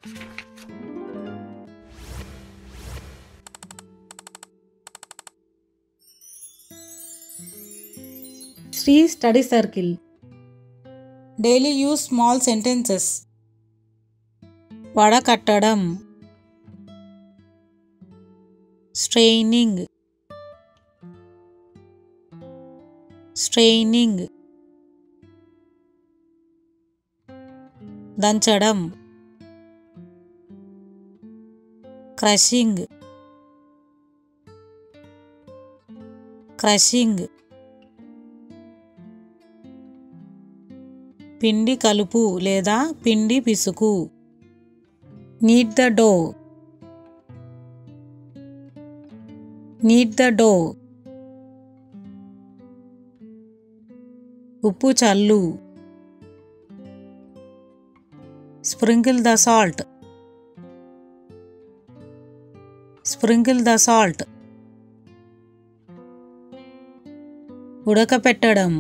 Shri study circle. Daily use small sentences. వడకట్టడం, straining, straining. దంచడం, crushing, crushing. పిండి కలుపు లేదా పిండి పిసుకు. Knead the dough, knead the dough. ఉప్పు చల్లు, sprinkle the salt, sprinkle the salt. ఉడకపెట్టడం,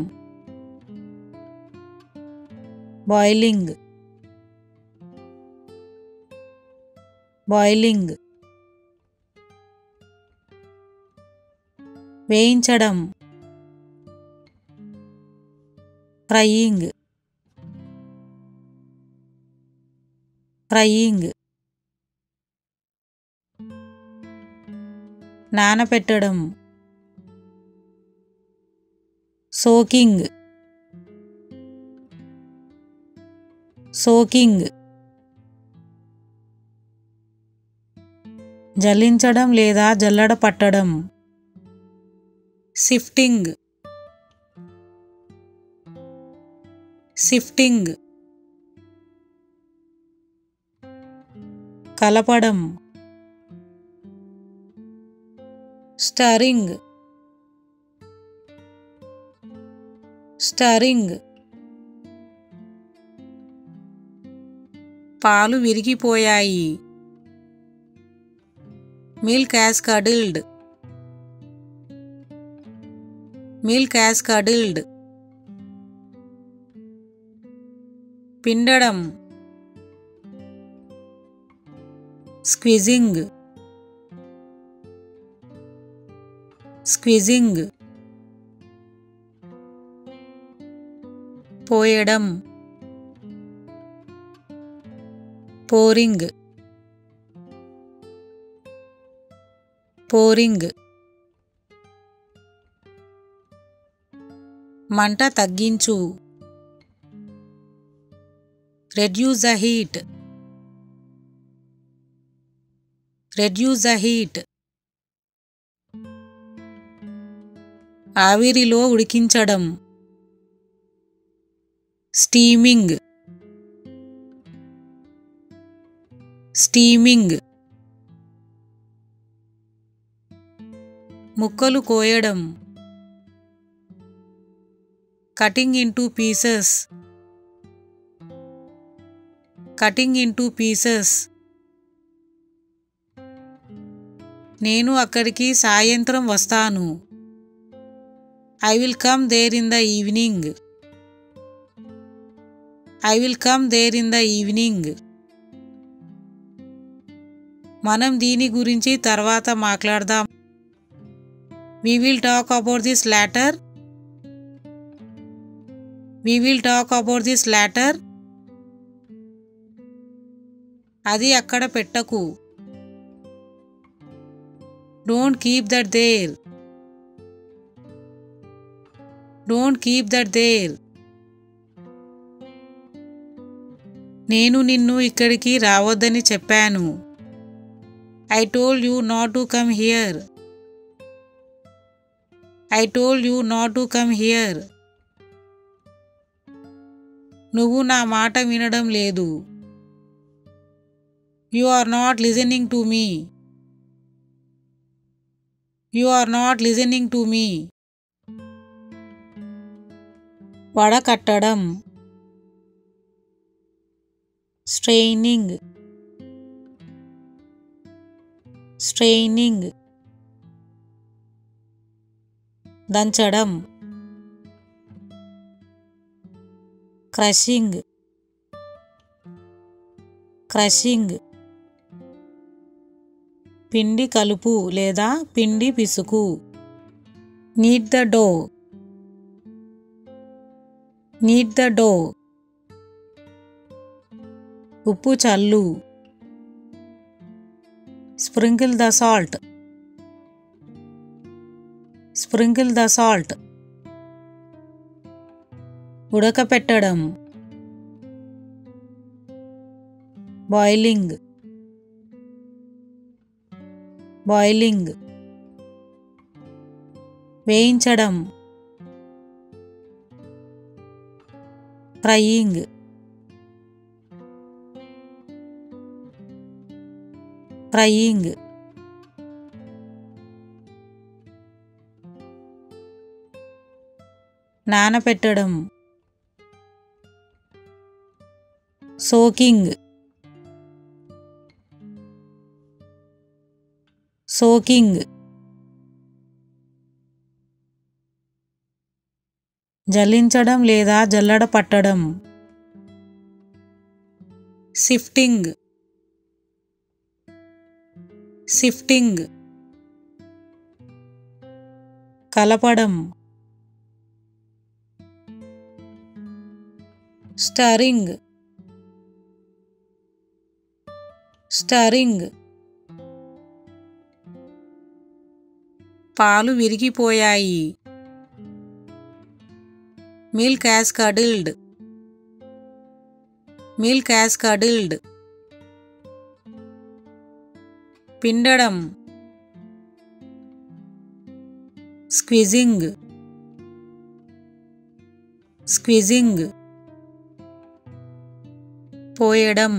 బాయిలింగ్, బాయిలింగ్. వేయించడం, ఫ్రైయింగ్, ఫ్రైయింగ్. నానపెట్టడం, సోకింగ్, సోకింగ్. జల్లించడం లేదా జల్లడ పట్టడం, సిఫ్టింగ్, సిఫ్టింగ్. కలపడం, స్టరింగ్, స్టరింగ్. పాలు విరిగిపోయాయి, milk has curdled, milk has curdled. పిండడం, స్క్విజింగ్, స్క్విజింగ్. పోయడం, పోరింగ్, పోరింగ్. మంట తగ్గించు, reduce the heat, reduce the heat. ఆవిరిలో ఉడికించడం, స్టీమింగ్, స్టీమింగ్. ముక్కలు కోయడం, cutting into pieces, cutting into pieces. నేను అక్కడికి సాయంత్రం వస్తాను, I will come there in the evening, I will come there in the evening. మనం దీని గురించి తర్వాత మాట్లాడదాం. We will talk about this later. We will talk about this later. అది అక్కడ పెట్టకు, don't keep that there, don't keep that there. నేను నిన్ను ఇక్కడికి రావద్దని చెప్పాను, I told you not to come here, I told you not to come here. నువ్వు నా మాట వినడం లేదు, You are not listening to me, You are not listening to me. వడకట్టడం, స్ట్రెయినింగ్, స్ట్రెయినింగ్. దంచడం, క్రషింగ్, క్రషింగ్, పిండి కలుపు లేదా పిండి పిసుకు. Knead the dough, knead the dough. ఉప్పు చల్లు, sprinkle the salt, sprinkle the salt. ఉడకపెట్టడం, బాయిలింగ్, బాయిలింగ్. వేయించడం, ఫ్రైయింగ్, ఫ్రైయింగ్. నానపెట్టడం, సోకింగ్, సోకింగ్. జల్లించడం లేదా జల్లడ పట్టడం, సిఫ్టింగ్, సిఫ్టింగ్. కలపడం, స్టరింగ్, స్టరింగ్. పాలు విరిగిపోయాయి, milk has curdled, milk has curdled. పిండడం, స్క్విజింగ్, స్క్విజింగ్. పోయడం,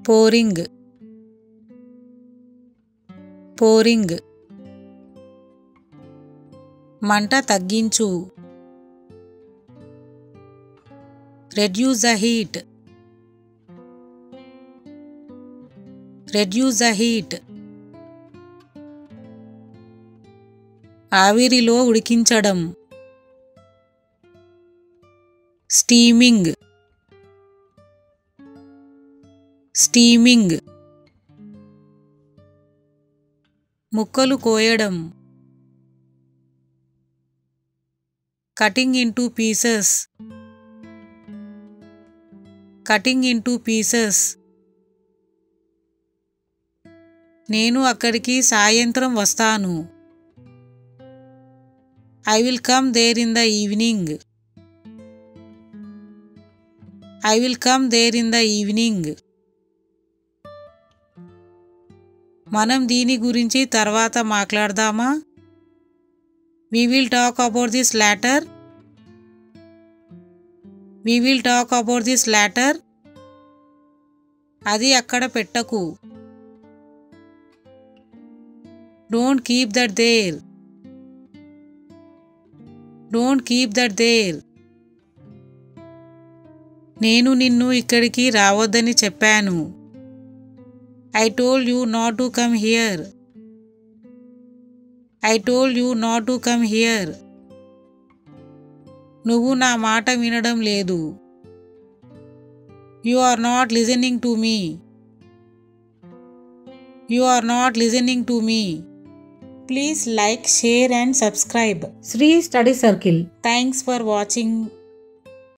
పోరింగ్, పోరింగ్. మంట తగ్గించు, reduce the heat, reduce the heat. ఆవిరిలో ఉడికించడం, స్టీమింగ్, స్టీమింగ్. ముక్కలు కోయడం, cutting into pieces, cutting into pieces. నేను అక్కడికి సాయంత్రం వస్తాను, I will come there in the evening, I will come there in the evening. మనం దీని గురించి తర్వాత మాట్లాడదామా? We will talk about this later. We will talk about this later. అది అక్కడ పెట్టకు. Don't keep that there. Don't keep that there. నేను నిన్ను ఇక్కడికి రావద్దని చెప్పాను. I told you not to come here. I told you not to come here. నువ్వు నా మాట వినడం లేదు. You are not listening to me. You are not listening to me. Please like, share and subscribe. Sri Study Circle. Thanks for watching.